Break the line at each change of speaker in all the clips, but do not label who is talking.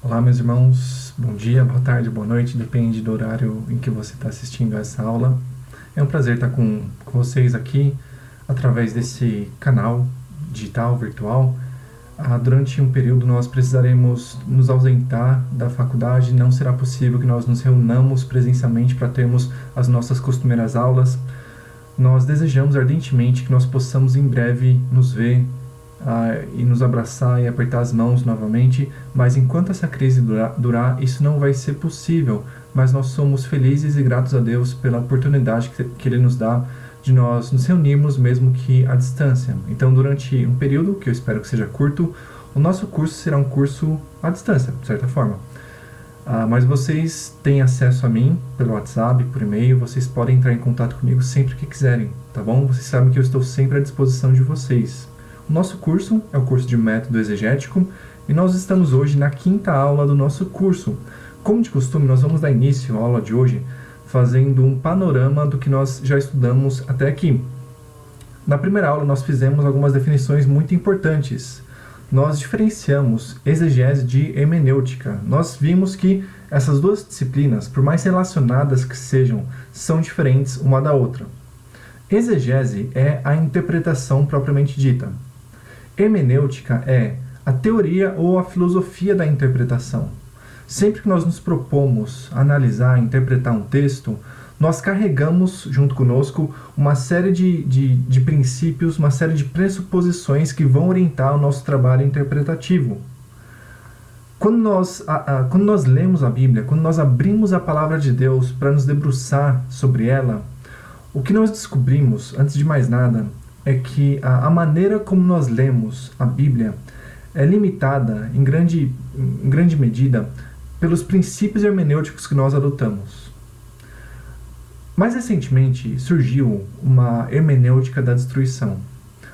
Olá, meus irmãos. Bom dia, boa tarde, boa noite, depende do horário em que você está assistindo essa aula. É um prazer estar com vocês aqui através desse canal digital, virtual. Durante um período nós precisaremos nos ausentar da faculdade, não será possível que nós nos reunamos presencialmente para termos as nossas costumeiras aulas. Nós desejamos ardentemente que nós possamos em breve nos ver e nos abraçar e apertar as mãos novamente, mas enquanto essa crise durar, isso não vai ser possível. Mas nós somos felizes e gratos a Deus pela oportunidade que Ele nos dá de nós nos reunirmos, mesmo que à distância. Então, durante um período, que eu espero que seja curto, o nosso curso será um curso à distância, de certa forma. Mas vocês têm acesso a mim pelo WhatsApp, por e-mail, vocês podem entrar em contato comigo sempre que quiserem, tá bom? Vocês sabem que eu estou sempre à disposição de vocês. O nosso curso é o curso de método exegético e nós estamos hoje na 5ª aula do nosso curso. Como de costume, nós vamos dar início à aula de hoje fazendo um panorama do que nós já estudamos até aqui. Na primeira aula nós fizemos algumas definições muito importantes. Nós diferenciamos exegese de hermenêutica. Nós vimos que essas duas disciplinas, por mais relacionadas que sejam, são diferentes uma da outra. Exegese é a interpretação propriamente dita. Hermenêutica é a teoria ou a filosofia da interpretação. Sempre que nós nos propomos analisar, interpretar um texto, nós carregamos junto conosco uma série de princípios, uma série de pressuposições que vão orientar o nosso trabalho interpretativo. Quando nós lemos a Bíblia, quando nós abrimos a palavra de Deus para nos debruçar sobre ela, o que nós descobrimos, antes de mais nada, é que a maneira como nós lemos a Bíblia é limitada, em grande medida, pelos princípios hermenêuticos que nós adotamos. Mais recentemente, surgiu uma hermenêutica da destruição.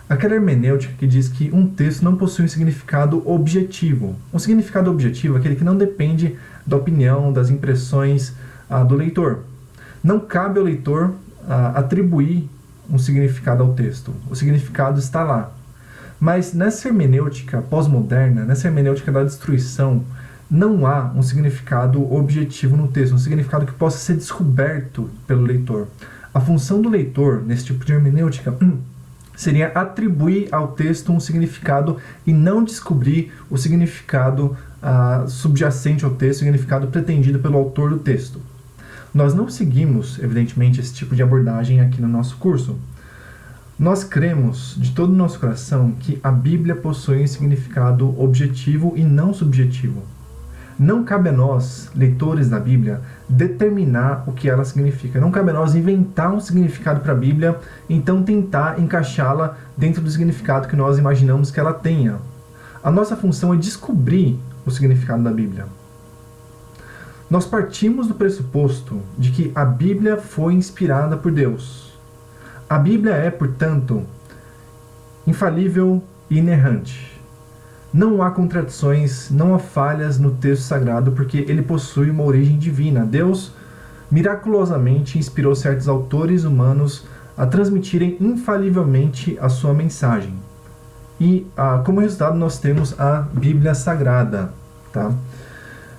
Aquela hermenêutica que diz que um texto não possui um significado objetivo. Um significado objetivo é aquele que não depende da opinião, das impressões do leitor. Não cabe ao leitor atribuir um significado ao texto. O significado está lá. Mas nessa hermenêutica pós-moderna, nessa hermenêutica da destruição, não há um significado objetivo no texto, um significado que possa ser descoberto pelo leitor. A função do leitor, nesse tipo de hermenêutica, seria atribuir ao texto um significado e não descobrir o significado subjacente ao texto, o significado pretendido pelo autor do texto. Nós não seguimos, evidentemente, esse tipo de abordagem aqui no nosso curso. Nós cremos de todo o nosso coração que a Bíblia possui um significado objetivo e não subjetivo. Não cabe a nós, leitores da Bíblia, determinar o que ela significa. Não cabe a nós inventar um significado para a Bíblia, então tentar encaixá-la dentro do significado que nós imaginamos que ela tenha. A nossa função é descobrir o significado da Bíblia. Nós partimos do pressuposto de que a Bíblia foi inspirada por Deus. A Bíblia é, portanto, infalível e inerrante. Não há contradições, não há falhas no texto sagrado, porque ele possui uma origem divina. Deus, miraculosamente, inspirou certos autores humanos a transmitirem infalivelmente a sua mensagem. E, como resultado, nós temos a Bíblia Sagrada. Tá?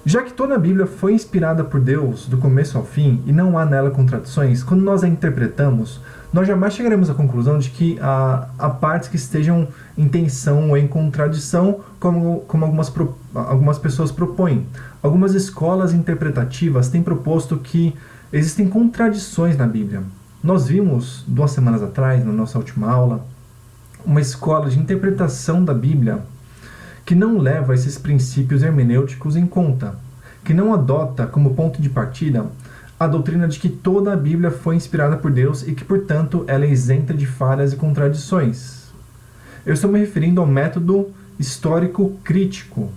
Já que toda a Bíblia foi inspirada por Deus do começo ao fim e não há nela contradições, quando nós a interpretamos, nós jamais chegaremos à conclusão de que há partes que estejam em tensão ou em contradição, como algumas pessoas propõem. Algumas escolas interpretativas têm proposto que existem contradições na Bíblia. Nós vimos 2 semanas atrás, na nossa última aula, uma escola de interpretação da Bíblia que não leva esses princípios hermenêuticos em conta, que não adota como ponto de partida a doutrina de que toda a Bíblia foi inspirada por Deus e que, portanto, ela é isenta de falhas e contradições. Eu estou me referindo ao método histórico crítico.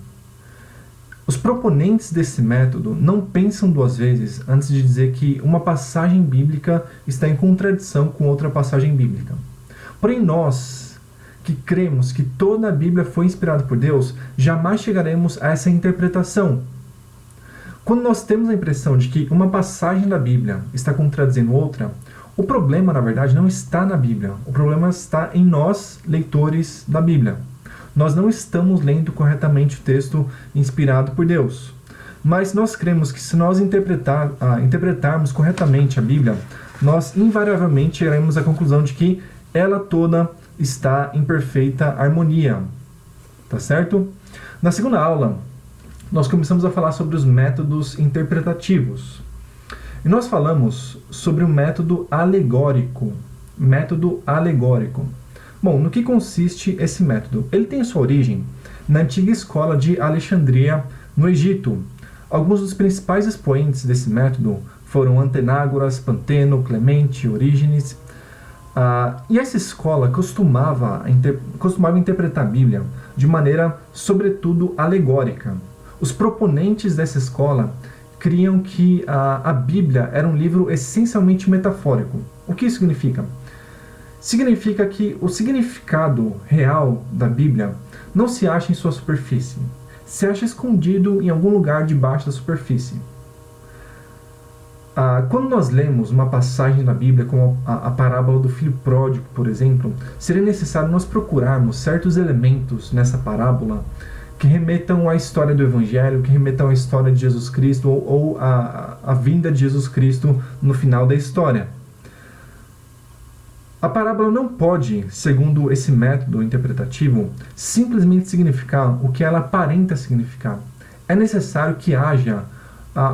Os proponentes desse método não pensam 2 vezes antes de dizer que uma passagem bíblica está em contradição com outra passagem bíblica. Porém, nós, que cremos que toda a Bíblia foi inspirada por Deus, jamais chegaremos a essa interpretação. Quando nós temos a impressão de que uma passagem da Bíblia está contradizendo outra, o problema, na verdade, não está na Bíblia. O problema está em nós, leitores da Bíblia. nós não estamos lendo corretamente o texto inspirado por Deus. Mas nós cremos que se nós interpretarmos corretamente a Bíblia, nós invariavelmente chegaremos à conclusão de que ela toda está em perfeita harmonia. Tá certo? Na segunda aula, nós começamos a falar sobre os métodos interpretativos. E nós falamos sobre o método alegórico. Método alegórico. Bom, no que consiste esse método? Ele tem sua origem na antiga escola de Alexandria, no Egito. Alguns dos principais expoentes desse método foram Antenágoras, Panteno, Clemente, Orígenes. E essa escola costumava interpretar a Bíblia de maneira, sobretudo, alegórica. Os proponentes dessa escola criam que a Bíblia era um livro essencialmente metafórico. O que isso significa? Significa que o significado real da Bíblia não se acha em sua superfície, se acha escondido em algum lugar debaixo da superfície. Quando nós lemos uma passagem da Bíblia, como a parábola do filho pródigo, por exemplo, seria necessário nós procurarmos certos elementos nessa parábola que remetam à história do Evangelho, que remetam à história de Jesus Cristo ou à vinda de Jesus Cristo no final da história. A parábola não pode, segundo esse método interpretativo, simplesmente significar o que ela aparenta significar. É necessário que haja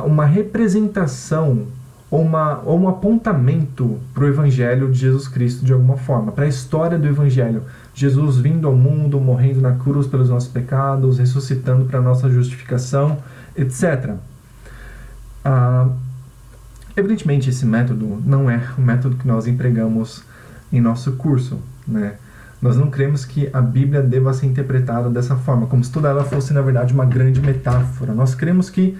uma representação ou um apontamento para o Evangelho de Jesus Cristo de alguma forma, para a história do Evangelho. Jesus vindo ao mundo, morrendo na cruz pelos nossos pecados, ressuscitando para a nossa justificação, etc. Evidentemente, esse método não é o método que nós empregamos em nosso curso, né? Nós não cremos que a Bíblia deva ser interpretada dessa forma, como se toda ela fosse, na verdade, uma grande metáfora. Nós cremos que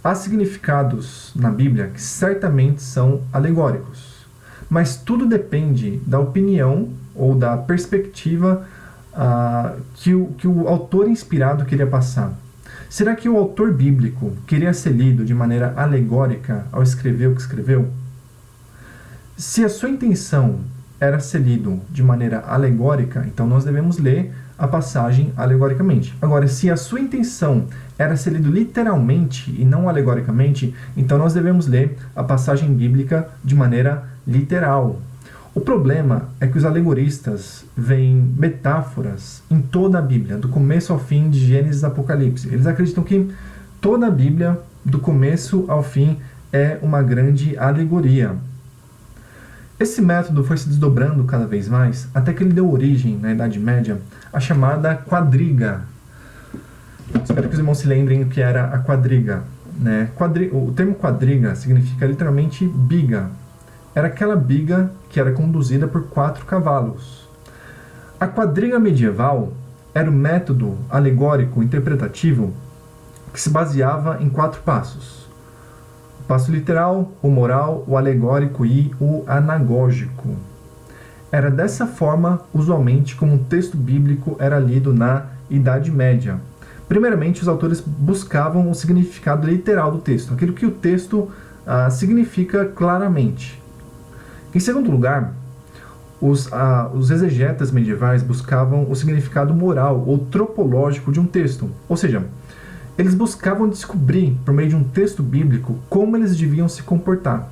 há significados na Bíblia que certamente são alegóricos, mas tudo depende da opinião ou da perspectiva que o autor inspirado queria passar. Será que o autor bíblico queria ser lido de maneira alegórica ao escrever o que escreveu? Se a sua intenção era ser lido de maneira alegórica, então nós devemos ler a passagem alegoricamente. Agora, se a sua intenção era ser lido literalmente e não alegoricamente, então nós devemos ler a passagem bíblica de maneira literal. O problema é que os alegoristas veem metáforas em toda a Bíblia, do começo ao fim, de Gênesis a Apocalipse. Eles acreditam que toda a Bíblia, do começo ao fim, é uma grande alegoria. Esse método foi se desdobrando cada vez mais, até que ele deu origem, na Idade Média, à chamada quadriga. Espero que os irmãos se lembrem o que era a quadriga, né? O termo quadriga significa literalmente biga. Era aquela biga que era conduzida por 4 cavalos. A quadriga medieval era o método alegórico interpretativo que se baseava em 4 passos. O passo literal, o moral, o alegórico e o anagógico. Era dessa forma, usualmente, como um texto bíblico era lido na Idade Média. Primeiramente, os autores buscavam o significado literal do texto, aquilo que o texto significa claramente. Em segundo lugar, os exegetas medievais buscavam o significado moral ou tropológico de um texto, ou seja, eles buscavam descobrir, por meio de um texto bíblico, como eles deviam se comportar.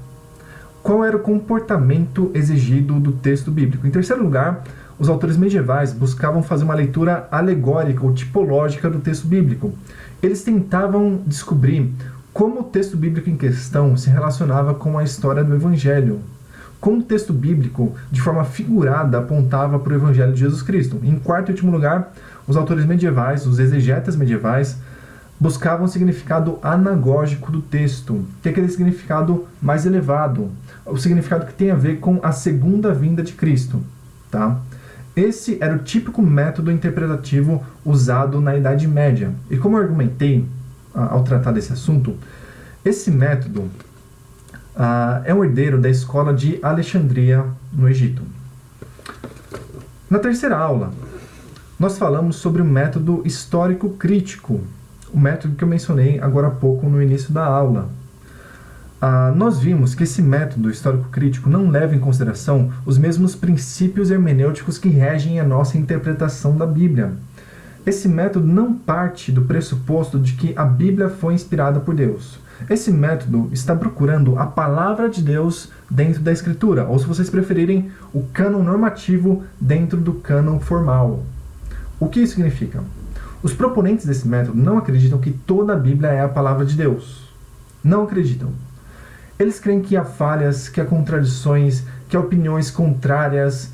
Qual era o comportamento exigido do texto bíblico? Em terceiro lugar, os autores medievais buscavam fazer uma leitura alegórica ou tipológica do texto bíblico. Eles tentavam descobrir como o texto bíblico em questão se relacionava com a história do Evangelho. Como o texto bíblico, de forma figurada, apontava para o Evangelho de Jesus Cristo. Em quarto e último lugar, os autores medievais, os exegetas medievais, buscavam o significado anagógico do texto, que é aquele significado mais elevado, o significado que tem a ver com a segunda vinda de Cristo. Tá? Esse era o típico método interpretativo usado na Idade Média. E como eu argumentei ao tratar desse assunto, esse método é um herdeiro da escola de Alexandria, no Egito. Na terceira aula, nós falamos sobre o método histórico-crítico, o método que eu mencionei agora há pouco no início da aula. Nós vimos que esse método histórico-crítico não leva em consideração os mesmos princípios hermenêuticos que regem a nossa interpretação da Bíblia. esse método não parte do pressuposto de que a Bíblia foi inspirada por Deus. Esse método está procurando a palavra de Deus dentro da Escritura, ou se vocês preferirem, o cânon normativo dentro do cânon formal. O que isso significa? Os proponentes desse método não acreditam que toda a Bíblia é a palavra de Deus. Não acreditam. Eles creem que há falhas, que há contradições, que há opiniões contrárias,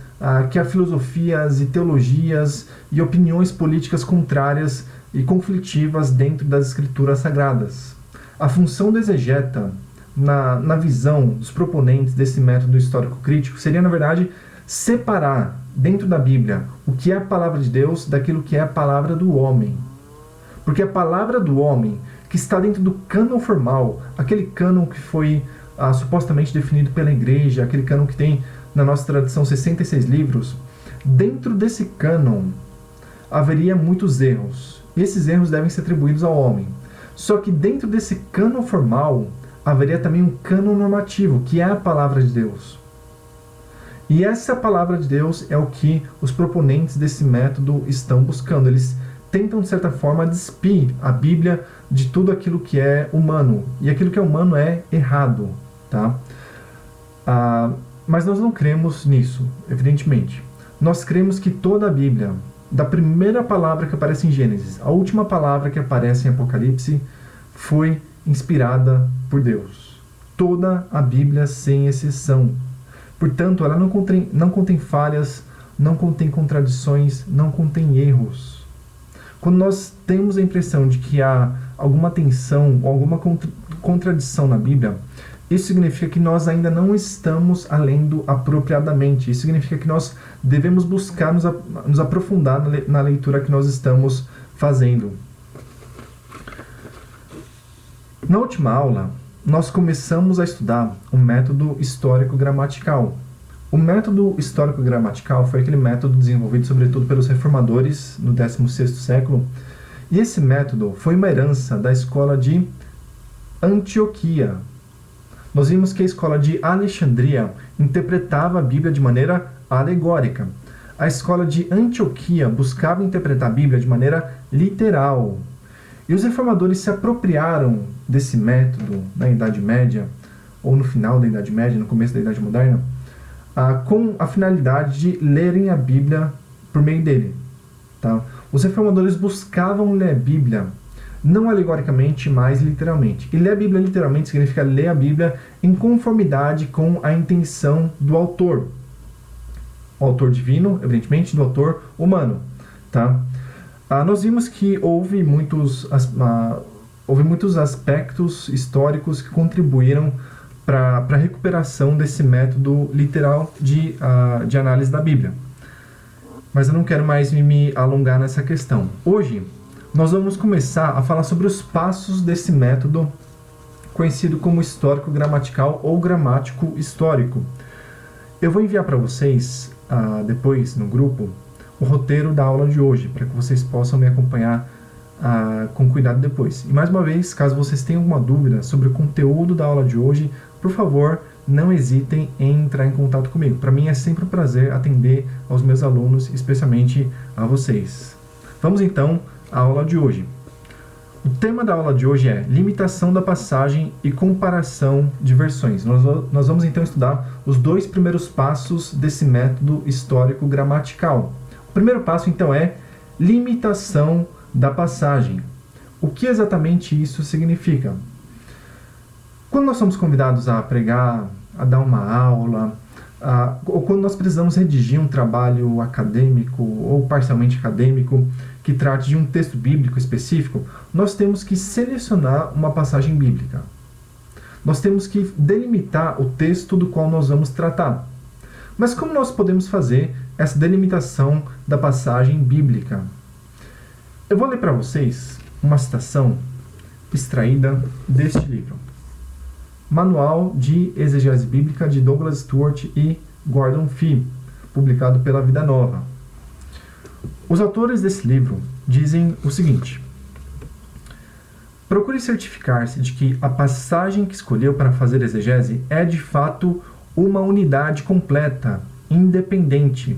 que há filosofias e teologias e opiniões políticas contrárias e conflitivas dentro das Escrituras Sagradas. A função do exegeta, na visão dos proponentes desse método histórico-crítico, seria, na verdade, separar dentro da Bíblia o que é a palavra de Deus daquilo que é a palavra do homem. Porque a palavra do homem, que está dentro do cânon formal, aquele cânon que foi supostamente definido pela igreja, aquele cânon que tem na nossa tradição 66 livros, dentro desse cânon haveria muitos erros. E esses erros devem ser atribuídos ao homem. Só que dentro desse cânon formal haveria também um cânon normativo, que é a palavra de Deus. E essa palavra de Deus é o que os proponentes desse método estão buscando. Eles tentam, de certa forma, despir a Bíblia de tudo aquilo que é humano. E aquilo que é humano é errado. Tá? Mas nós não cremos nisso, evidentemente. Nós cremos que toda a Bíblia, da primeira palavra que aparece em Gênesis, a última palavra que aparece em Apocalipse, foi inspirada por Deus. Toda a Bíblia, sem exceção. Portanto, ela não contém falhas, não contém contradições, não contém erros. Quando nós temos a impressão de que há alguma tensão ou alguma contradição na Bíblia, isso significa que nós ainda não estamos a lendo apropriadamente. Isso significa que nós devemos buscar nos aprofundar na leitura que nós estamos fazendo. Na última aula, nós começamos a estudar o método histórico-gramatical. O método histórico-gramatical foi aquele método desenvolvido sobretudo pelos reformadores no 16º século, e esse método foi uma herança da escola de Antioquia. Nós vimos que a escola de Alexandria interpretava a Bíblia de maneira alegórica. A escola de Antioquia buscava interpretar a Bíblia de maneira literal. E os reformadores se apropriaram desse método na Idade Média, ou no final da Idade Média, no começo da Idade Moderna, com a finalidade de lerem a Bíblia por meio dele. Tá? Os reformadores buscavam ler a Bíblia não alegoricamente, mas literalmente. E ler a Bíblia literalmente significa ler a Bíblia em conformidade com a intenção do autor. O autor divino, evidentemente, do autor humano. Tá? Nós vimos que houve muitos aspectos históricos que contribuíram para a recuperação desse método literal de análise da Bíblia. Mas eu não quero mais me alongar nessa questão. Hoje, nós vamos começar a falar sobre os passos desse método conhecido como histórico-gramatical ou gramático-histórico. Eu vou enviar para vocês, depois, no grupo, o roteiro da aula de hoje, para que vocês possam me acompanhar com cuidado depois. E mais uma vez, caso vocês tenham alguma dúvida sobre o conteúdo da aula de hoje, por favor, não hesitem em entrar em contato comigo. Para mim é sempre um prazer atender aos meus alunos, especialmente a vocês. Vamos então à aula de hoje. O tema da aula de hoje é limitação da passagem e comparação de versões. Nós vamos então estudar os dois primeiros passos desse método histórico-gramatical. O primeiro passo então é limitação da passagem. O que exatamente isso significa? Quando nós somos convidados a pregar, a dar uma aula, ou quando nós precisamos redigir um trabalho acadêmico ou parcialmente acadêmico que trate de um texto bíblico específico, nós temos que selecionar uma passagem bíblica. Nós temos que delimitar o texto do qual nós vamos tratar. Mas como nós podemos fazer essa delimitação da passagem bíblica? Eu vou ler para vocês uma citação extraída deste livro. Manual de Exegese Bíblica de Douglas Stuart e Gordon Fee, publicado pela Vida Nova. Os autores desse livro dizem o seguinte: procure certificar-se de que a passagem que escolheu para fazer exegese é de fato uma unidade completa, independente.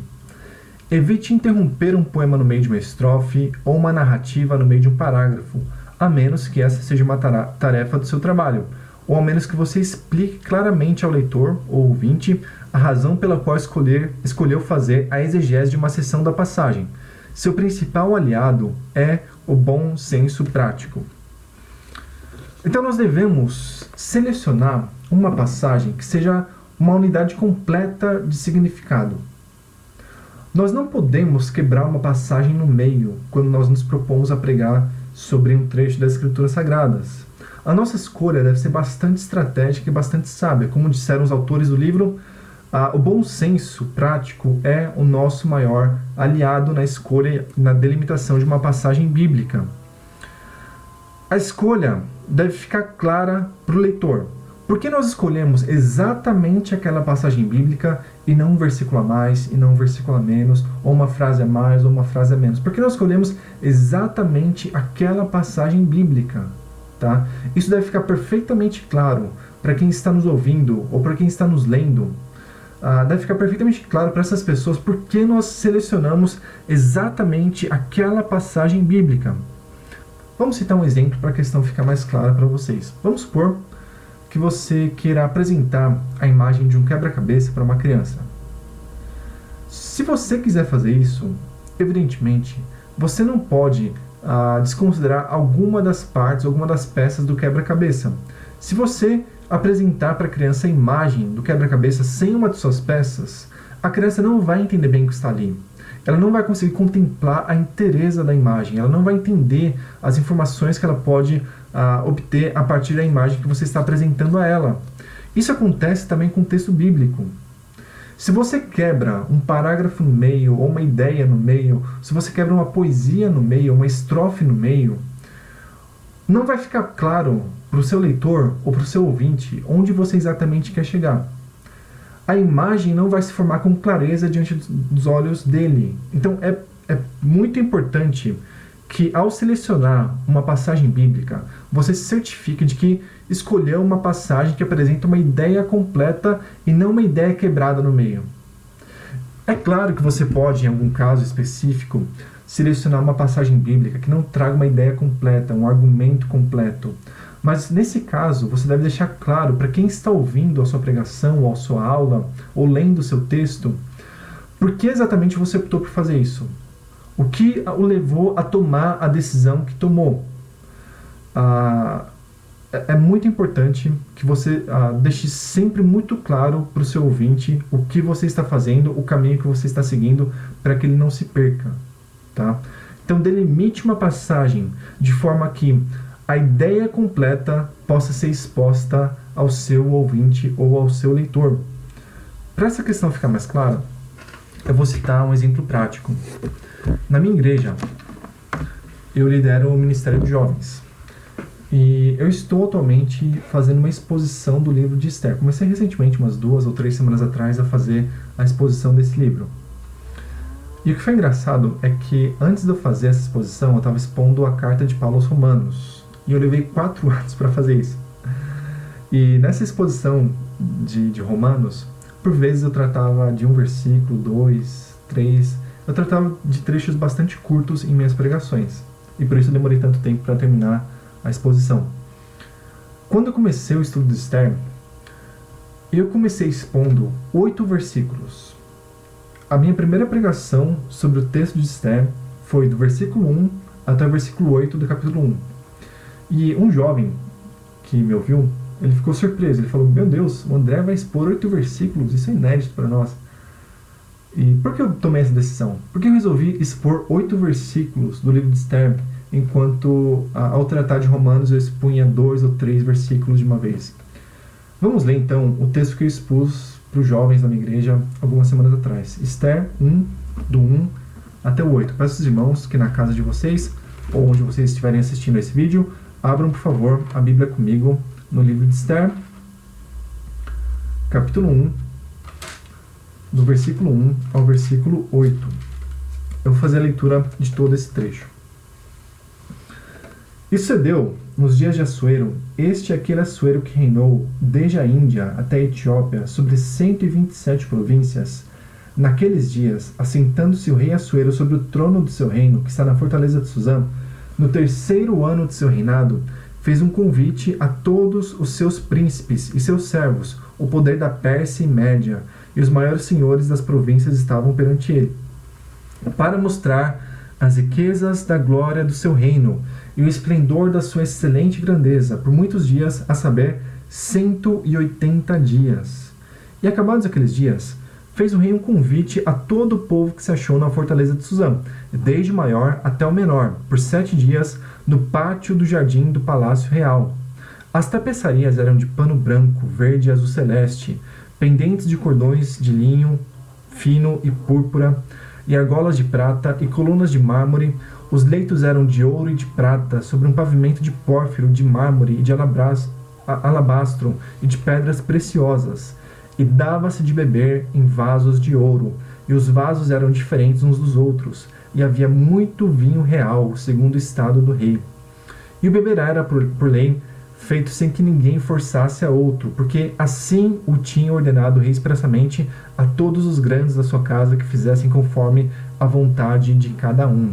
Evite interromper um poema no meio de uma estrofe ou uma narrativa no meio de um parágrafo, a menos que essa seja uma tarefa do seu trabalho, ou a menos que você explique claramente ao leitor ou ouvinte a razão pela qual escolheu fazer a exegese de uma seção da passagem. Seu principal aliado é o bom senso prático. Então nós devemos selecionar uma passagem que seja uma unidade completa de significado. Nós não podemos quebrar uma passagem no meio quando nós nos propomos a pregar sobre um trecho das Escrituras Sagradas. A nossa escolha deve ser bastante estratégica e bastante sábia. Como disseram os autores do livro, o bom senso prático é o nosso maior aliado na escolha e na delimitação de uma passagem bíblica. A escolha deve ficar clara para o leitor. Por que nós escolhemos exatamente aquela passagem bíblica e não um versículo a mais, e não um versículo a menos, ou uma frase a mais, ou uma frase a menos? Por que nós escolhemos exatamente aquela passagem bíblica? Tá? Isso deve ficar perfeitamente claro para quem está nos ouvindo ou para quem está nos lendo. Deve ficar perfeitamente claro para essas pessoas por que nós selecionamos exatamente aquela passagem bíblica. Vamos citar um exemplo para a questão ficar mais clara para vocês. Vamos supor que você queira apresentar a imagem de um quebra-cabeça para uma criança. Se você quiser fazer isso, evidentemente, você não pode desconsiderar alguma das partes, alguma das peças do quebra-cabeça. Se você apresentar para a criança a imagem do quebra-cabeça sem uma de suas peças, a criança não vai entender bem o que está ali. Ela não vai conseguir contemplar a inteireza da imagem, ela não vai entender as informações que ela pode obter a partir da imagem que você está apresentando a ela. Isso acontece também com o texto bíblico. Se você quebra um parágrafo no meio, ou uma ideia no meio, se você quebra uma poesia no meio, uma estrofe no meio, não vai ficar claro para o seu leitor ou para o seu ouvinte onde você exatamente quer chegar. A imagem não vai se formar com clareza diante dos olhos dele. Então é muito importante que, ao selecionar uma passagem bíblica, você se certifique de que escolheu uma passagem que apresenta uma ideia completa e não uma ideia quebrada no meio. É claro que você pode, em algum caso específico, selecionar uma passagem bíblica que não traga uma ideia completa, um argumento completo. Mas nesse caso, você deve deixar claro para quem está ouvindo a sua pregação, ou a sua aula, ou lendo o seu texto, por que exatamente você optou por fazer isso. O que o levou a tomar a decisão que tomou. É muito importante que você deixe sempre muito claro para o seu ouvinte o que você está fazendo, o caminho que você está seguindo, para que ele não se perca. Tá? Então delimite uma passagem de forma que a ideia completa possa ser exposta ao seu ouvinte ou ao seu leitor. Para essa questão ficar mais clara, eu vou citar um exemplo prático. Na minha igreja, eu lidero o Ministério de Jovens. E eu estou atualmente fazendo uma exposição do livro de Esther. Comecei recentemente, umas 2 ou 3 semanas atrás, a fazer a exposição desse livro. E o que foi engraçado é que antes de eu fazer essa exposição, eu estava expondo a carta de Paulo aos Romanos. E eu levei 4 anos para fazer isso. E nessa exposição de Romanos, por vezes eu tratava de um versículo, 2, 3... Eu tratava de trechos bastante curtos em minhas pregações. E por isso eu demorei tanto tempo para terminar a exposição. Quando eu comecei o estudo de Esther, eu comecei expondo 8 versículos. A minha primeira pregação sobre o texto de Esther foi do versículo 1 até o versículo 8 do capítulo 1. E um jovem que me ouviu, ele ficou surpreso. Ele falou, meu Deus, o André vai expor 8 versículos, isso é inédito para nós. E por que eu tomei essa decisão? Porque eu resolvi expor 8 versículos do livro de Esther, enquanto ao tratar de Romanos eu expunha 2 ou 3 versículos de uma vez. Vamos ler então o texto que eu expus para os jovens da minha igreja algumas semanas atrás. Esther 1, do 1 até o 8. Peço aos irmãos que na casa de vocês, ou onde vocês estiverem assistindo esse vídeo, abram por favor a Bíblia comigo no livro de Esther, capítulo 1, do versículo 1 ao versículo 8. Eu vou fazer a leitura de todo esse trecho. E sucedeu nos dias de Assuero, este é aquele Assuero que reinou desde a Índia até a Etiópia sobre 127 províncias, Naqueles dias, assentando-se o rei Assuero sobre o trono do seu reino, que está na fortaleza de Suzã, no 3º ano de seu reinado, fez um convite a todos os seus príncipes e seus servos, o poder da Pérsia e Média, e os maiores senhores das províncias estavam perante ele, para mostrar as riquezas da glória do seu reino e o esplendor da sua excelente grandeza, por muitos dias, a saber, 180 dias. E acabados aqueles dias, fez o rei um convite a todo o povo que se achou na fortaleza de Suzã, desde o maior até o menor, por 7 dias, no pátio do jardim do palácio real. As tapeçarias eram de pano branco, verde e azul celeste, pendentes de cordões de linho fino e púrpura, e argolas de prata e colunas de mármore. Os leitos eram de ouro e de prata, sobre um pavimento de pórfiro, de mármore e de alabastro e de pedras preciosas. E dava-se de beber em vasos de ouro, e os vasos eram diferentes uns dos outros, e havia muito vinho real, segundo o estado do rei. E o beber era, por lei, feito sem que ninguém forçasse a outro, porque assim o tinha ordenado o rei expressamente a todos os grandes da sua casa que fizessem conforme a vontade de cada um.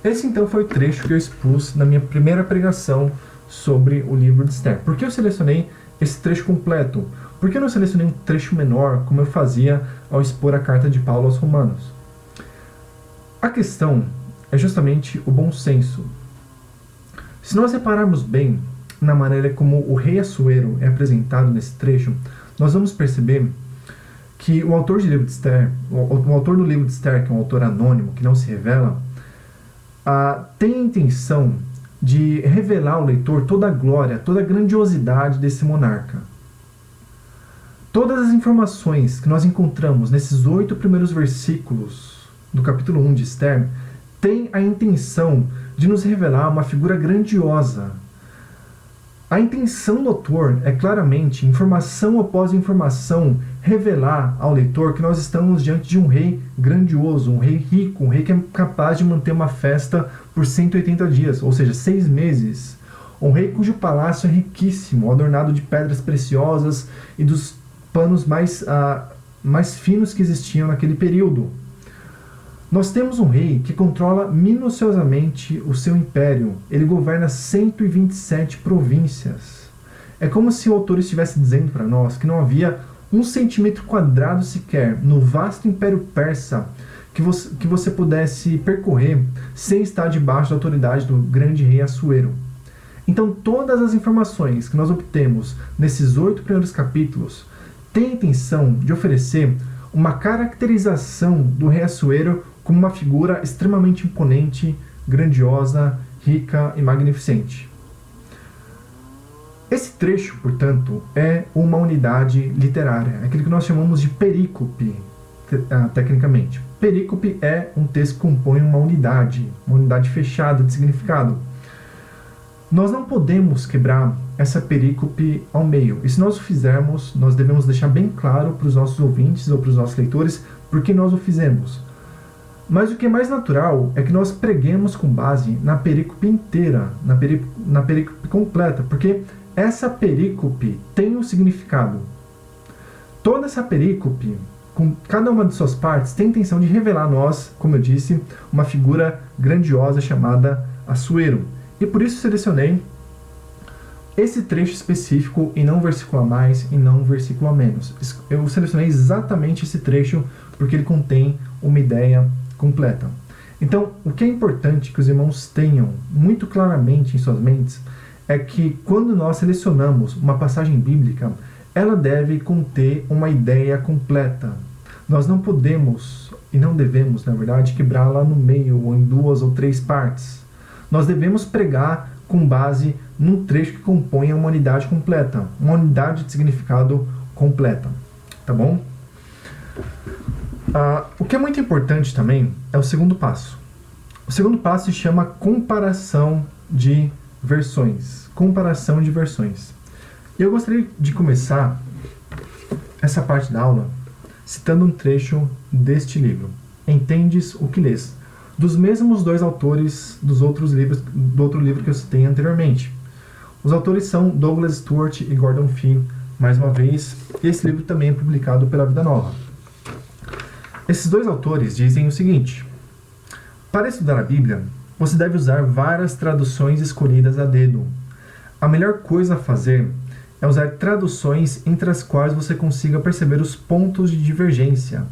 Esse então foi o trecho que eu expus na minha primeira pregação sobre o livro de Esther. Por que eu selecionei esse trecho completo? Por que eu não selecionei um trecho menor, como eu fazia ao expor a carta de Paulo aos Romanos? A questão é justamente o bom senso. Se nós repararmos bem na maneira como o rei Assuero é apresentado nesse trecho, nós vamos perceber que o autor do livro de Esther, que é um autor anônimo, que não se revela, tem a intenção de revelar ao leitor toda a glória, toda a grandiosidade desse monarca. Todas as informações que nós encontramos nesses 8 primeiros versículos do capítulo 1 de Esther têm a intenção de nos revelar uma figura grandiosa. A intenção do autor é claramente, informação após informação, revelar ao leitor que nós estamos diante de um rei grandioso, um rei rico, um rei que é capaz de manter uma festa por 180 dias, ou seja, 6 meses. Um rei cujo palácio é riquíssimo, adornado de pedras preciosas e dos panos mais finos que existiam naquele período. Nós temos um rei que controla minuciosamente o seu império. Ele governa 127 províncias. É como se o autor estivesse dizendo para nós que não havia 1 centímetro quadrado sequer no vasto império persa que você pudesse percorrer sem estar debaixo da autoridade do grande rei Assuero. Então todas as informações que nós obtemos nesses 8 primeiros capítulos têm a intenção de oferecer uma caracterização do rei Assuero como uma figura extremamente imponente, grandiosa, rica e magnificente. Esse trecho, portanto, é uma unidade literária, é aquilo que nós chamamos de perícope, tecnicamente. Perícope é um texto que compõe uma unidade fechada de significado. Nós não podemos quebrar essa perícope ao meio, e se nós o fizermos, nós devemos deixar bem claro para os nossos ouvintes ou para os nossos leitores por que nós o fizemos. Mas o que é mais natural é que nós preguemos com base na perícope inteira, na perícope completa, porque essa perícope tem um significado. Toda essa perícope, com cada uma de suas partes, tem a intenção de revelar a nós, como eu disse, uma figura grandiosa chamada Assuero. E por isso selecionei esse trecho específico e não um versículo a mais e não um versículo a menos. Eu selecionei exatamente esse trecho porque ele contém uma ideia completa. Então, o que é importante que os irmãos tenham muito claramente em suas mentes é que quando nós selecionamos uma passagem bíblica, ela deve conter uma ideia completa. Nós não podemos, e não devemos, na verdade, quebrá-la no meio ou em 2 ou 3 partes. Nós devemos pregar com base num trecho que compõe uma unidade completa, uma unidade de significado completa. Tá bom? O que é muito importante também é o segundo passo. O segundo passo se chama comparação de versões. Comparação de versões. E eu gostaria de começar essa parte da aula citando um trecho deste livro. Entendes o que lês? Dos mesmos 2 autores do outro livro que eu citei anteriormente. Os autores são Douglas Stuart e Gordon Fee, mais uma vez. Esse livro também é publicado pela Vida Nova. Esses dois autores dizem o seguinte: para estudar a Bíblia, você deve usar várias traduções escolhidas a dedo. A melhor coisa a fazer é usar traduções entre as quais você consiga perceber os pontos de divergência.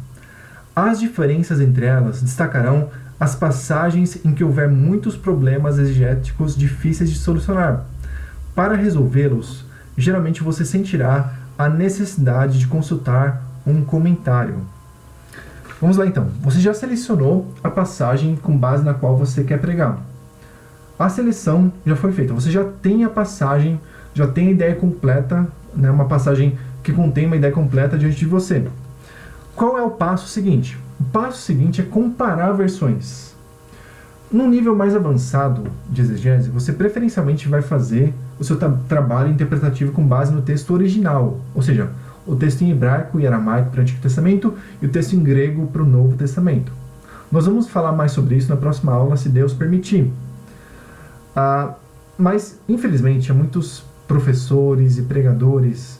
As diferenças entre elas destacarão as passagens em que houver muitos problemas exegéticos difíceis de solucionar. Para resolvê-los, geralmente você sentirá a necessidade de consultar um comentário. Vamos lá então. Você já selecionou a passagem com base na qual você quer pregar. A seleção já foi feita. Você já tem a passagem, já tem a ideia completa, né? Uma passagem que contém uma ideia completa diante de você. Qual é o passo seguinte? O passo seguinte é comparar versões. Num nível mais avançado de exegese, você preferencialmente vai fazer o seu trabalho interpretativo com base no texto original, ou seja, o texto em hebraico e aramaico para o Antigo Testamento e o texto em grego para o Novo Testamento. Nós vamos falar mais sobre isso na próxima aula, se Deus permitir. Mas, infelizmente, há muitos professores e pregadores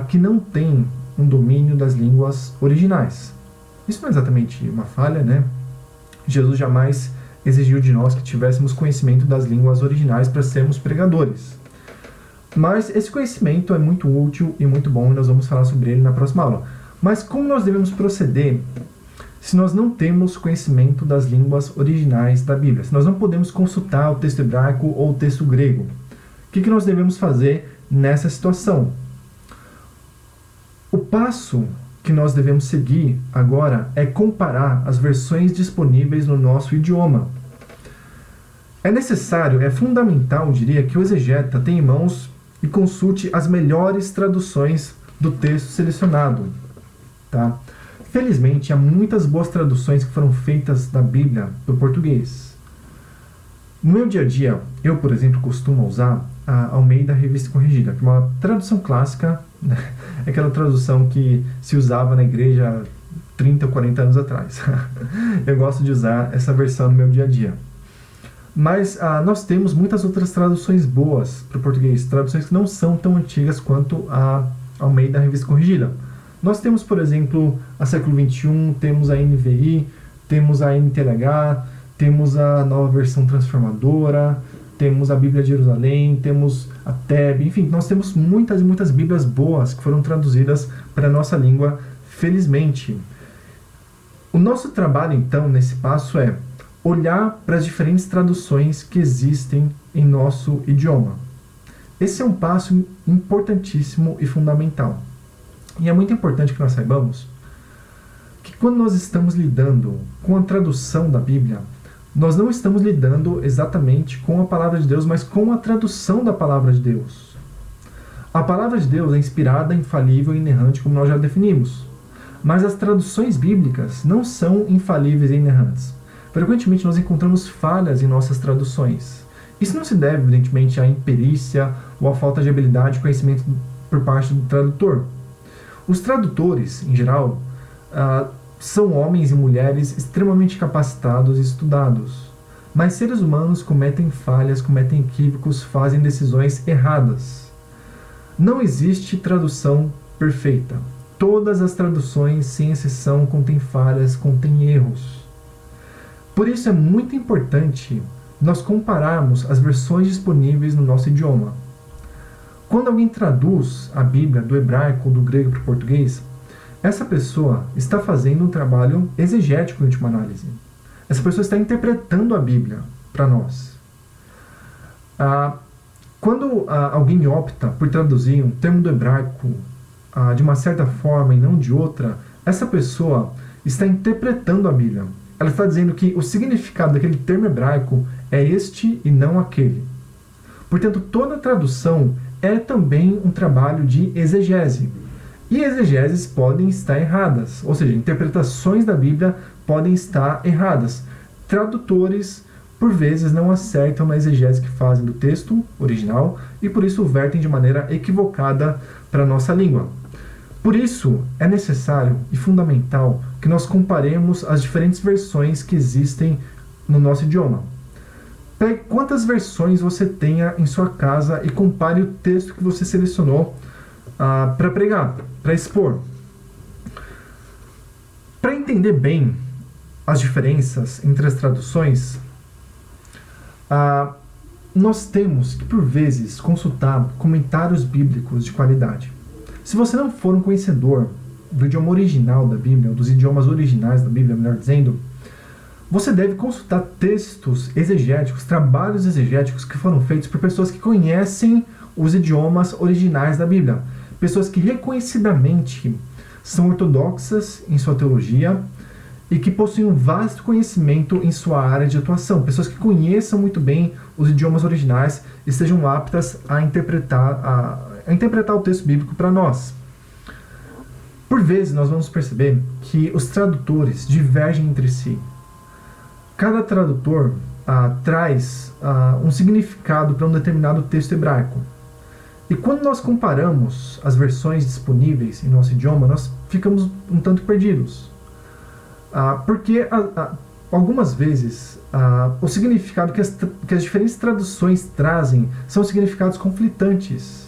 que não têm um domínio das línguas originais. Isso não é exatamente uma falha, né? Jesus jamais exigiu de nós que tivéssemos conhecimento das línguas originais para sermos pregadores. Mas esse conhecimento é muito útil e muito bom e nós vamos falar sobre ele na próxima aula. Mas como nós devemos proceder se nós não temos conhecimento das línguas originais da Bíblia? Se nós não podemos consultar o texto hebraico ou o texto grego? O que nós devemos fazer nessa situação? O passo que nós devemos seguir agora é comparar as versões disponíveis no nosso idioma. É necessário, é fundamental, eu diria, que o exegeta tenha em mãos e consulte as melhores traduções do texto selecionado. Tá? Felizmente, há muitas boas traduções que foram feitas da Bíblia para o português. No meu dia a dia, eu, por exemplo, costumo usar a Almeida Revista Corrigida, que é uma tradução clássica, né? É aquela tradução que se usava na igreja 30 ou 40 anos atrás. Eu gosto de usar essa versão no meu dia a dia. Mas nós temos muitas outras traduções boas para o português, traduções que não são tão antigas quanto a Almeida Revista Corrigida. Nós temos, por exemplo, a Século XXI, temos a NVI, temos a NTLH, temos a Nova Versão Transformadora, temos a Bíblia de Jerusalém, temos a TEB, enfim, nós temos muitas e muitas Bíblias boas que foram traduzidas para a nossa língua, felizmente. O nosso trabalho, então, nesse passo é olhar para as diferentes traduções que existem em nosso idioma. Esse é um passo importantíssimo e fundamental. E é muito importante que nós saibamos que quando nós estamos lidando com a tradução da Bíblia, nós não estamos lidando exatamente com a palavra de Deus, mas com a tradução da palavra de Deus. A palavra de Deus é inspirada, infalível e inerrante, como nós já definimos. Mas as traduções bíblicas não são infalíveis e inerrantes. Frequentemente nós encontramos falhas em nossas traduções. Isso não se deve, evidentemente, à imperícia ou à falta de habilidade e conhecimento por parte do tradutor. Os tradutores, em geral, são homens e mulheres extremamente capacitados e estudados. Mas seres humanos cometem falhas, cometem equívocos, fazem decisões erradas. Não existe tradução perfeita. Todas as traduções, sem exceção, contêm falhas, contêm erros. Por isso é muito importante nós compararmos as versões disponíveis no nosso idioma. Quando alguém traduz a Bíblia do hebraico ou do grego para o português, essa pessoa está fazendo um trabalho exegético em última análise. Essa pessoa está interpretando a Bíblia para nós. Quando alguém opta por traduzir um termo do hebraico de uma certa forma e não de outra, essa pessoa está interpretando a Bíblia. Ela está dizendo que o significado daquele termo hebraico é este e não aquele. Portanto, toda tradução é também um trabalho de exegese. E exegeses podem estar erradas, ou seja, interpretações da Bíblia podem estar erradas. Tradutores, por vezes, não acertam na exegese que fazem do texto original e por isso o vertem de maneira equivocada para a nossa língua. Por isso, é necessário e fundamental que nós comparemos as diferentes versões que existem no nosso idioma. Pegue quantas versões você tenha em sua casa e compare o texto que você selecionou para pregar, para expor. Para entender bem as diferenças entre as traduções, nós temos que, por vezes, consultar comentários bíblicos de qualidade. Se você não for um conhecedor do idioma original da Bíblia, ou dos idiomas originais da Bíblia, melhor dizendo, você deve consultar textos exegéticos, trabalhos exegéticos que foram feitos por pessoas que conhecem os idiomas originais da Bíblia. Pessoas que reconhecidamente são ortodoxas em sua teologia e que possuem um vasto conhecimento em sua área de atuação. Pessoas que conheçam muito bem os idiomas originais e estejam aptas a interpretar o texto bíblico para nós. Por vezes, nós vamos perceber que os tradutores divergem entre si. Cada tradutor traz um significado para um determinado texto hebraico. E quando nós comparamos as versões disponíveis em nosso idioma, nós ficamos um tanto perdidos. Porque algumas vezes o significado que as diferentes traduções trazem são significados conflitantes.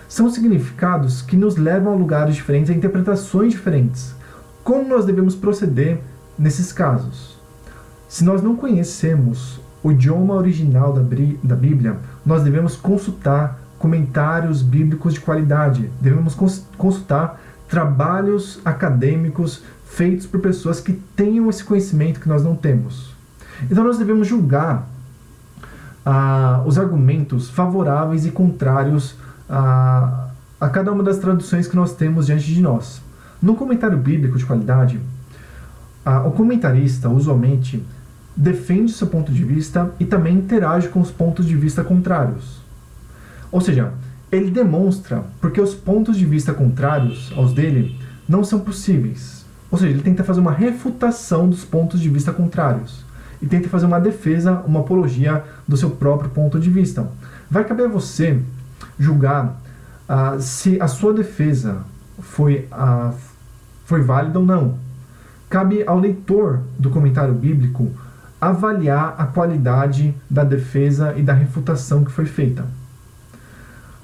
São significados que nos levam a lugares diferentes, a interpretações diferentes. Como nós devemos proceder nesses casos? Se nós não conhecemos o idioma original da Bíblia, nós devemos consultar comentários bíblicos de qualidade. Devemos consultar trabalhos acadêmicos feitos por pessoas que tenham esse conhecimento que nós não temos. Então nós devemos julgar os argumentos favoráveis e contrários a cada uma das traduções que nós temos diante de nós. No comentário bíblico de qualidade, o comentarista usualmente defende seu ponto de vista e também interage com os pontos de vista contrários. Ou seja, ele demonstra porque os pontos de vista contrários aos dele não são possíveis. Ou seja, ele tenta fazer uma refutação dos pontos de vista contrários e tenta fazer uma defesa, uma apologia do seu próprio ponto de vista. Vai caber a você julgar se a sua defesa foi válida ou não. Cabe ao leitor do comentário bíblico avaliar a qualidade da defesa e da refutação que foi feita.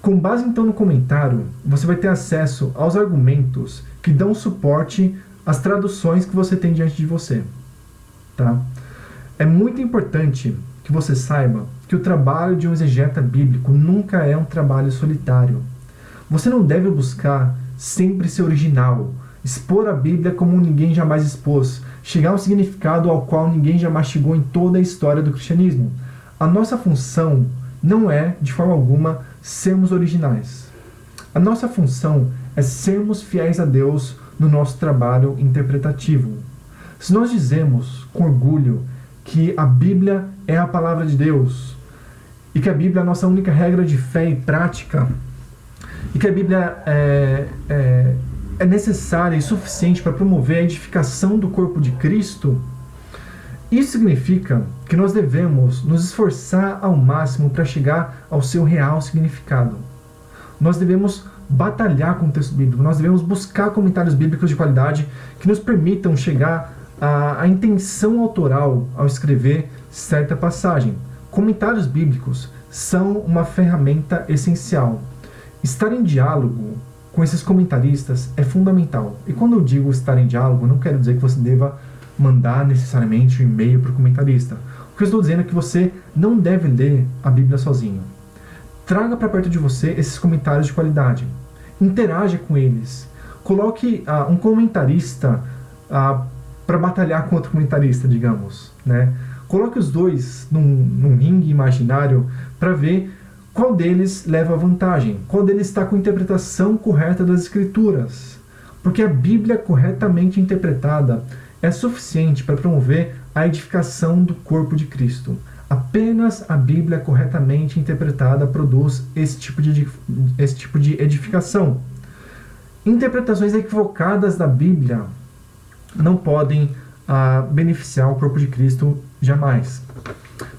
Com base então no comentário, você vai ter acesso aos argumentos que dão suporte às traduções que você tem diante de você. Tá? É muito importante que você saiba que o trabalho de um exegeta bíblico nunca é um trabalho solitário. Você não deve buscar sempre ser original, expor a Bíblia como ninguém jamais expôs, chegar a um significado ao qual ninguém jamais chegou em toda a história do cristianismo. A nossa função não é, de forma alguma, sermos originais. A nossa função é sermos fiéis a Deus no nosso trabalho interpretativo. Se nós dizemos com orgulho que a Bíblia é a palavra de Deus e que a Bíblia é a nossa única regra de fé e prática e que a Bíblia é necessária e suficiente para promover a edificação do corpo de Cristo, isso significa que nós devemos nos esforçar ao máximo para chegar ao seu real significado. Nós devemos batalhar com o texto bíblico, nós devemos buscar comentários bíblicos de qualidade que nos permitam chegar à intenção autoral ao escrever certa passagem. Comentários bíblicos são uma ferramenta essencial. Estar em diálogo com esses comentaristas é fundamental. E quando eu digo estar em diálogo, não quero dizer que você deva mandar necessariamente um e-mail para o comentarista. O que eu estou dizendo é que você não deve ler a Bíblia sozinho. Traga para perto de você esses comentários de qualidade. Interaja com eles. Coloque um comentarista para batalhar com outro comentarista, digamos. Né? Coloque os dois num ringue imaginário para ver qual deles leva vantagem, qual deles está com a interpretação correta das Escrituras. Porque a Bíblia corretamente interpretada é suficiente para promover a edificação do corpo de Cristo. Apenas a Bíblia corretamente interpretada produz esse tipo de edificação. Interpretações equivocadas da Bíblia não podem beneficiar o corpo de Cristo jamais.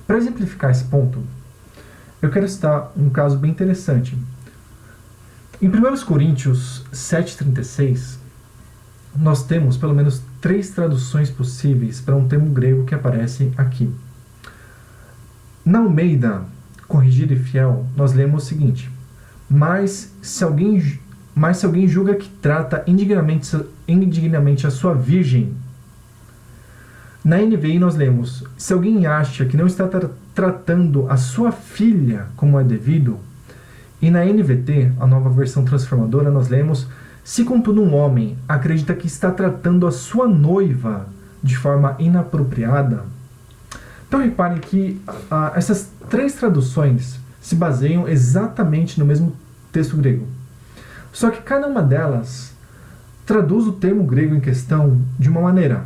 Para exemplificar esse ponto, eu quero citar um caso bem interessante. Em 1 Coríntios 7,36, nós temos pelo menos 3 traduções possíveis para um termo grego que aparece aqui. Na Almeida, Corrigida e Fiel, nós lemos o seguinte: Mas se alguém julga que trata indignamente a sua virgem, Na NVI nós lemos: se alguém acha que não está tratando a sua filha como é devido. E na NVT, a nova versão transformadora, nós lemos: se contudo um homem acredita que está tratando a sua noiva de forma inapropriada. Então reparem que essas três traduções se baseiam exatamente no mesmo texto grego. Só que cada uma delas traduz o termo grego em questão de uma maneira.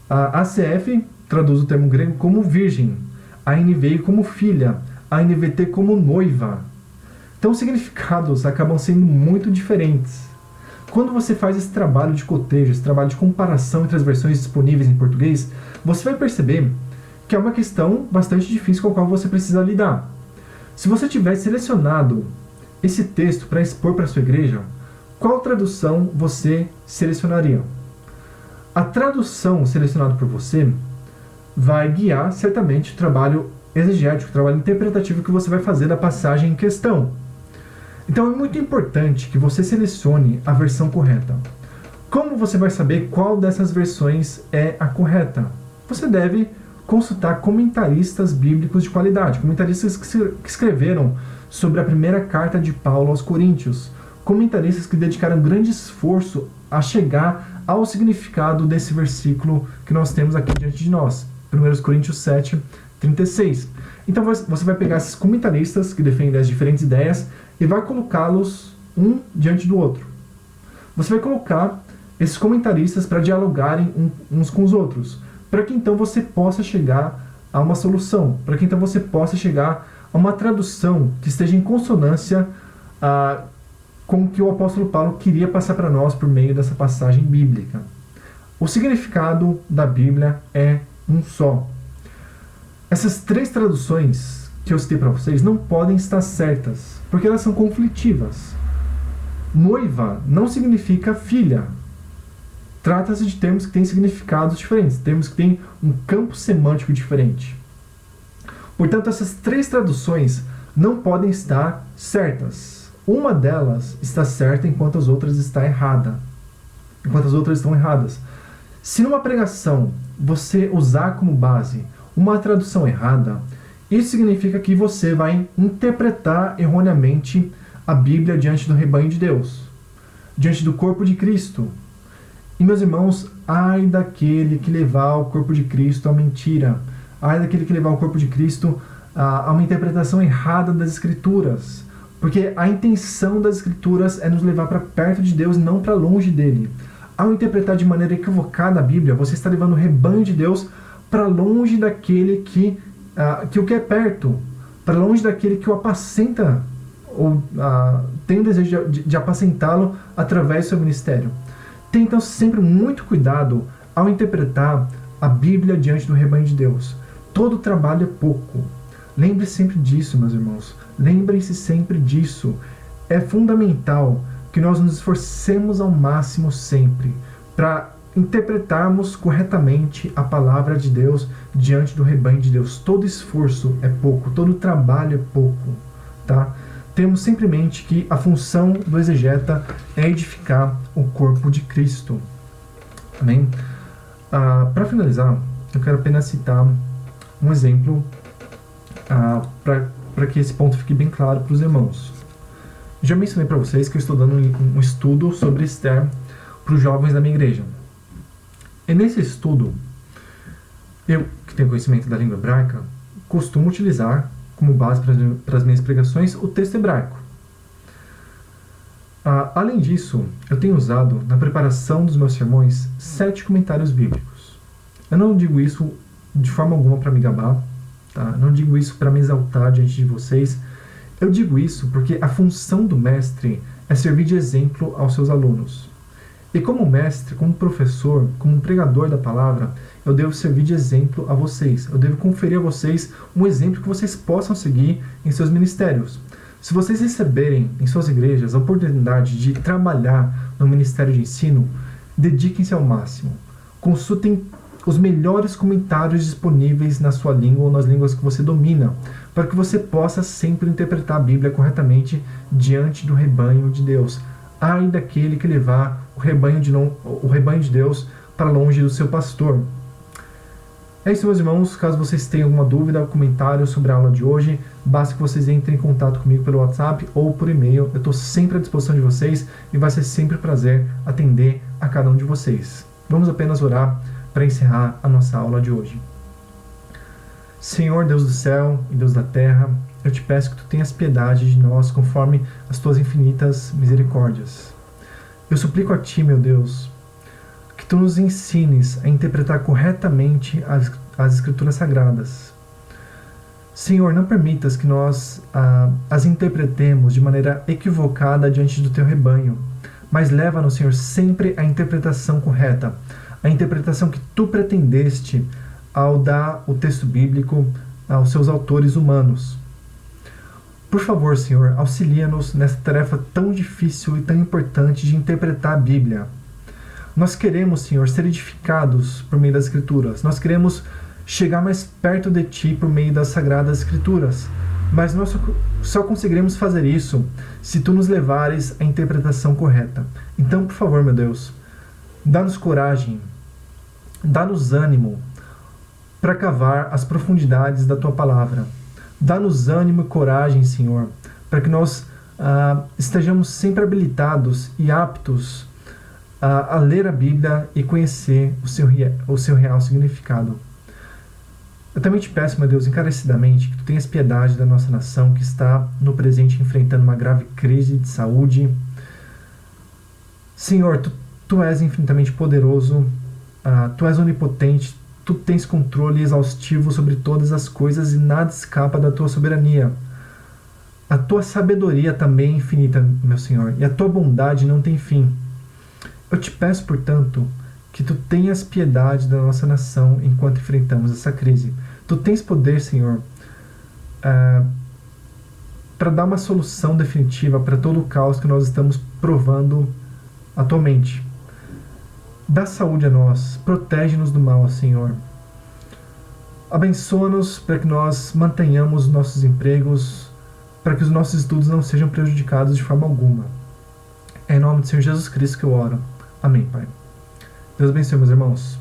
A ACF traduz o termo grego como virgem, a NVI como filha, a NVT como noiva. Então os significados acabam sendo muito diferentes. Quando você faz esse trabalho de cotejo, esse trabalho de comparação entre as versões disponíveis em português, você vai perceber que é uma questão bastante difícil com a qual você precisa lidar. Se você tivesse selecionado esse texto para expor para a sua igreja, qual tradução você selecionaria? A tradução selecionada por você vai guiar certamente o trabalho exegético, o trabalho interpretativo que você vai fazer da passagem em questão. Então é muito importante que você selecione a versão correta. Como você vai saber qual dessas versões é a correta? Você deve consultar comentaristas bíblicos de qualidade, comentaristas que escreveram sobre a primeira carta de Paulo aos Coríntios, comentaristas que dedicaram grande esforço a chegar ao significado desse versículo que nós temos aqui diante de nós, 1 Coríntios 7, 36. Então você vai pegar esses comentaristas que defendem as diferentes ideias e vai colocá-los um diante do outro. Você vai colocar esses comentaristas para dialogarem uns com os outros, para que então você possa chegar a uma solução, para que então você possa chegar a uma tradução que esteja em consonância com o que o apóstolo Paulo queria passar para nós por meio dessa passagem bíblica. O significado da Bíblia é um só. Essas três traduções que eu citei para vocês não podem estar certas, porque elas são conflitivas. Noiva não significa filha. Trata-se de termos que têm significados diferentes, termos que têm um campo semântico diferente. Portanto, essas três traduções não podem estar certas. Uma delas está certa enquanto as outras está errada. Enquanto as outras estão erradas. Se numa pregação você usar como base uma tradução errada, isso significa que você vai interpretar erroneamente a Bíblia diante do rebanho de Deus, diante do corpo de Cristo. E, meus irmãos, ai daquele que levar o corpo de Cristo à mentira, ai daquele que levar o corpo de Cristo a uma interpretação errada das Escrituras, porque a intenção das Escrituras é nos levar para perto de Deus, não para longe dele. Ao interpretar de maneira equivocada a Bíblia, você está levando o rebanho de Deus para longe daquele que o quer perto, para longe daquele que o apacenta, ou tem o desejo de apacentá-lo através do seu ministério. Tenha então sempre muito cuidado ao interpretar a Bíblia diante do rebanho de Deus. Todo trabalho é pouco. Lembre-se sempre disso, meus irmãos. Lembrem-se sempre disso. É fundamental que nós nos esforcemos ao máximo sempre para interpretarmos corretamente a palavra de Deus diante do rebanho de Deus. Todo esforço é pouco, todo trabalho é pouco, tá? Temos sempre em mente que a função do exegeta é edificar o corpo de Cristo. Amém? Para finalizar, eu quero apenas citar um exemplo para que esse ponto fique bem claro para os irmãos. Já mencionei para vocês que eu estou dando um estudo sobre Esther para os jovens da minha igreja. E nesse estudo, eu, que tenho conhecimento da língua hebraica, costumo utilizar como base para as minhas pregações o texto hebraico. Além disso, eu tenho usado na preparação dos meus sermões 7 comentários bíblicos. Eu não digo isso de forma alguma para me gabar, tá? Não digo isso para me exaltar diante de vocês. Eu digo isso porque a função do mestre é servir de exemplo aos seus alunos. E como mestre, como professor, como pregador da palavra, eu devo servir de exemplo a vocês. Eu devo conferir a vocês um exemplo que vocês possam seguir em seus ministérios. Se vocês receberem em suas igrejas a oportunidade de trabalhar no ministério de ensino, dediquem-se ao máximo. Consultem os melhores comentários disponíveis na sua língua ou nas línguas que você domina, para que você possa sempre interpretar a Bíblia corretamente diante do rebanho de Deus. Ai daquele que levar o rebanho de Deus para longe do seu pastor. É isso, meus irmãos. Caso vocês tenham alguma dúvida ou comentário sobre a aula de hoje, basta que vocês entrem em contato comigo pelo WhatsApp ou por e-mail. Eu estou sempre à disposição de vocês e vai ser sempre um prazer atender a cada um de vocês. Vamos apenas orar para encerrar a nossa aula de hoje. Senhor, Deus do céu e Deus da terra, eu te peço que tu tenhas piedade de nós conforme as tuas infinitas misericórdias. Eu suplico a ti, meu Deus, que tu nos ensines a interpretar corretamente as Escrituras Sagradas. Senhor, não permitas que nós as interpretemos de maneira equivocada diante do teu rebanho, mas leva-nos, Senhor, sempre à interpretação correta, a interpretação que tu pretendeste ao dar o texto bíblico aos seus autores humanos. Por favor, Senhor, auxilia-nos nessa tarefa tão difícil e tão importante de interpretar a Bíblia. Nós queremos, Senhor, ser edificados por meio das Escrituras. Nós queremos chegar mais perto de Ti por meio das Sagradas Escrituras. Mas nós só conseguiremos fazer isso se Tu nos levares à interpretação correta. Então, por favor, meu Deus, dá-nos coragem, dá-nos ânimo para cavar as profundidades da Tua Palavra. Dá-nos ânimo e coragem, Senhor, para que nós estejamos sempre habilitados e aptos a ler a Bíblia e conhecer o seu real significado. Eu também te peço, meu Deus, encarecidamente, que Tu tenhas piedade da nossa nação, que está no presente enfrentando uma grave crise de saúde. Senhor, Tu és infinitamente poderoso, Tu és onipotente, Tu tens controle exaustivo sobre todas as coisas e nada escapa da Tua soberania. A Tua sabedoria também é infinita, meu Senhor, e a Tua bondade não tem fim. Eu te peço, portanto, que Tu tenhas piedade da nossa nação enquanto enfrentamos essa crise. Tu tens poder, Senhor, para dar uma solução definitiva para todo o caos que nós estamos provando atualmente. Dá saúde a nós, protege-nos do mal, Senhor. Abençoa-nos para que nós mantenhamos nossos empregos, para que os nossos estudos não sejam prejudicados de forma alguma. É em nome do Senhor Jesus Cristo que eu oro. Amém, Pai. Deus abençoe, meus irmãos.